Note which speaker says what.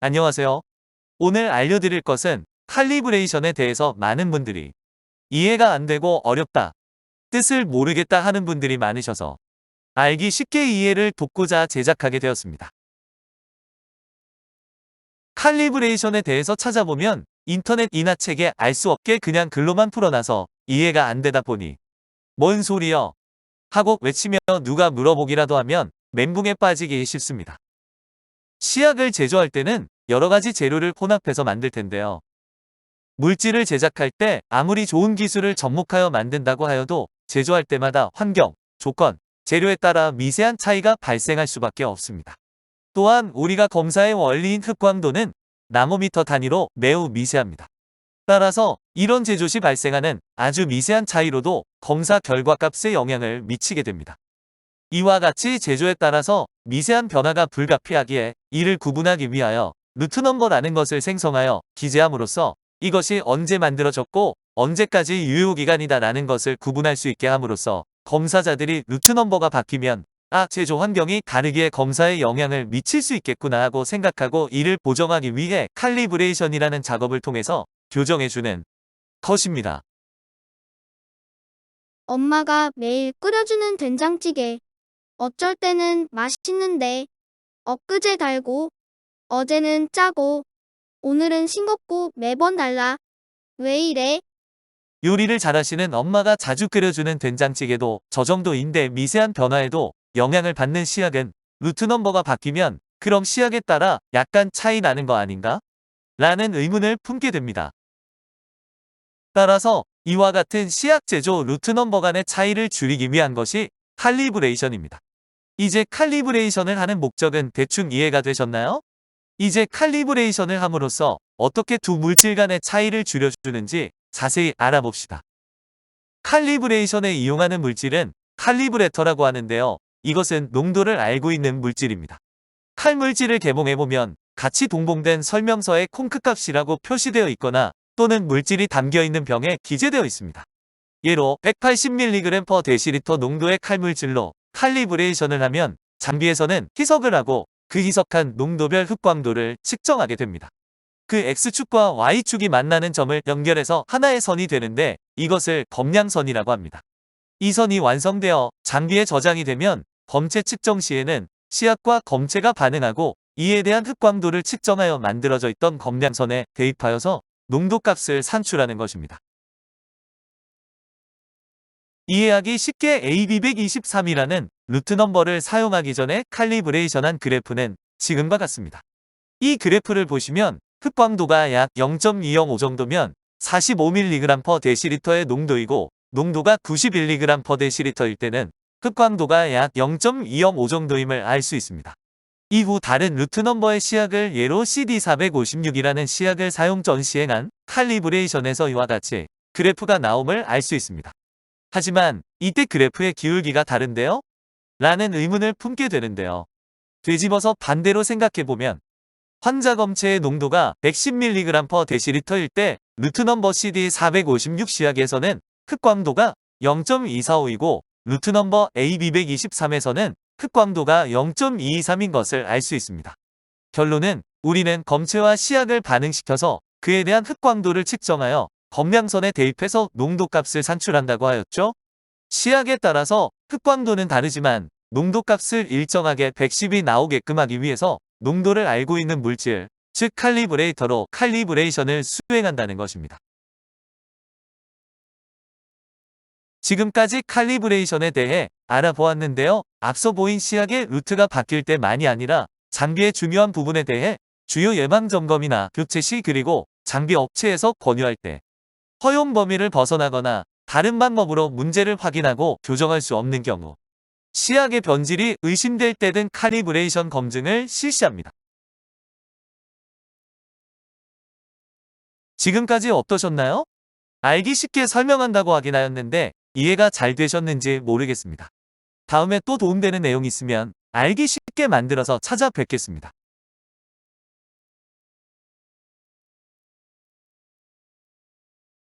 Speaker 1: 안녕하세요. 오늘 알려드릴 것은 칼리브레이션에 대해서 많은 분들이 이해가 안 되고 어렵다, 뜻을 모르겠다 하는 분들이 많으셔서 알기 쉽게 이해를 돕고자 제작하게 되었습니다. 칼리브레이션에 대해서 찾아보면 인터넷이나 책에 알 수 없게 그냥 글로만 풀어놔서 이해가 안 되다 보니 뭔 소리여? 하고 외치며 누가 물어보기라도 하면 멘붕에 빠지기 쉽습니다. 시약을 제조할 때는 여러 가지 재료를 혼합해서 만들 텐데요. 물질을 제작할 때 아무리 좋은 기술을 접목하여 만든다고 하여도 제조할 때마다 환경, 조건, 재료에 따라 미세한 차이가 발생할 수밖에 없습니다. 또한 우리가 검사의 원리인 흑광도는 나노미터 단위로 매우 미세합니다. 따라서 이런 제조 시 발생하는 아주 미세한 차이로도 검사 결과값에 영향을 미치게 됩니다. 이와 같이 제조에 따라서 미세한 변화가 불가피하기에 이를 구분하기 위하여 루트넘버라는 것을 생성하여 기재함으로써 이것이 언제 만들어졌고 언제까지 유효기간이다 라는 것을 구분할 수 있게 함으로써 검사자들이 루트넘버가 바뀌면 제조 환경이 다르기에 검사에 영향을 미칠 수 있겠구나 하고 생각하고 이를 보정하기 위해 칼리브레이션이라는 작업을 통해서 교정해주는 것입니다.
Speaker 2: 엄마가 매일 끓여주는 된장찌개. 어쩔 때는 맛있는데 엊그제 달고 어제는 짜고 오늘은 싱겁고 매번 달라. 왜 이래?
Speaker 1: 요리를 잘하시는 엄마가 자주 끓여주는 된장찌개도 저 정도인데 미세한 변화에도 영향을 받는 시약은 루트넘버가 바뀌면 그럼 시약에 따라 약간 차이 나는 거 아닌가? 라는 의문을 품게 됩니다. 따라서 이와 같은 시약 제조 루트넘버 간의 차이를 줄이기 위한 것이 칼리브레이션입니다. 이제 칼리브레이션을 하는 목적은 대충 이해가 되셨나요? 이제 칼리브레이션을 함으로써 어떻게 두 물질 간의 차이를 줄여주는지 자세히 알아봅시다. 칼리브레이션에 이용하는 물질은 칼리브레터라고 하는데요. 이것은 농도를 알고 있는 물질입니다. 칼물질을 개봉해보면 같이 동봉된 설명서에 콩크값이라고 표시되어 있거나 또는 물질이 담겨있는 병에 기재되어 있습니다. 예로 180mg/dL 농도의 칼물질로 칼리브레이션을 하면 장비에서는 희석을 하고 그 희석한 농도별 흑광도를 측정하게 됩니다. 그 X축과 Y축이 만나는 점을 연결해서 하나의 선이 되는데 이것을 검량선이라고 합니다. 이 선이 완성되어 장비에 저장이 되면 검체 측정 시에는 시약과 검체가 반응하고 이에 대한 흑광도를 측정하여 만들어져 있던 검량선에 대입하여서 농도값을 산출하는 것입니다. 이해하기 쉽게 AB123이라는 루트넘버를 사용하기 전에 칼리브레이션한 그래프는 지금과 같습니다. 이 그래프를 보시면 흑광도가 약 0.205 정도면 45mg/dL의 농도이고 농도가 91mg/dL일 때는 흑광도가 약 0.205 정도임을 알 수 있습니다. 이후 다른 루트넘버의 시약을 예로 CD456이라는 시약을 사용 전 시행한 칼리브레이션에서 이와 같이 그래프가 나옴을 알 수 있습니다. 하지만 이때 그래프의 기울기가 다른데요? 라는 의문을 품게 되는데요. 되짚어서 반대로 생각해보면 환자 검체의 농도가 110mg/dL일 때 루트넘버 CD456 시약에서는 흑광도가 0.245이고 루트넘버 AB123에서는 흑광도가 0.223인 것을 알 수 있습니다. 결론은 우리는 검체와 시약을 반응시켜서 그에 대한 흑광도를 측정하여 검량선에 대입해서 농도값을 산출한다고 하였죠. 시약에 따라서 흑광도는 다르지만 농도값을 일정하게 110이 나오게끔 하기 위해서 농도를 알고 있는 물질, 즉 칼리브레이터로 칼리브레이션을 수행한다는 것입니다. 지금까지 칼리브레이션에 대해 알아보았는데요. 앞서 보인 시약의 루트가 바뀔 때만이 아니라 장비의 중요한 부분에 대해 주요 예방점검이나 교체 시 그리고 장비 업체에서 권유할 때 허용 범위를 벗어나거나 다른 방법으로 문제를 확인하고 교정할 수 없는 경우 시약의 변질이 의심될 때 등 칼리브레이션 검증을 실시합니다. 지금까지 어떠셨나요? 알기 쉽게 설명한다고 하긴 하였는데 이해가 잘 되셨는지 모르겠습니다. 다음에 또 도움되는 내용이 있으면 알기 쉽게 만들어서 찾아뵙겠습니다.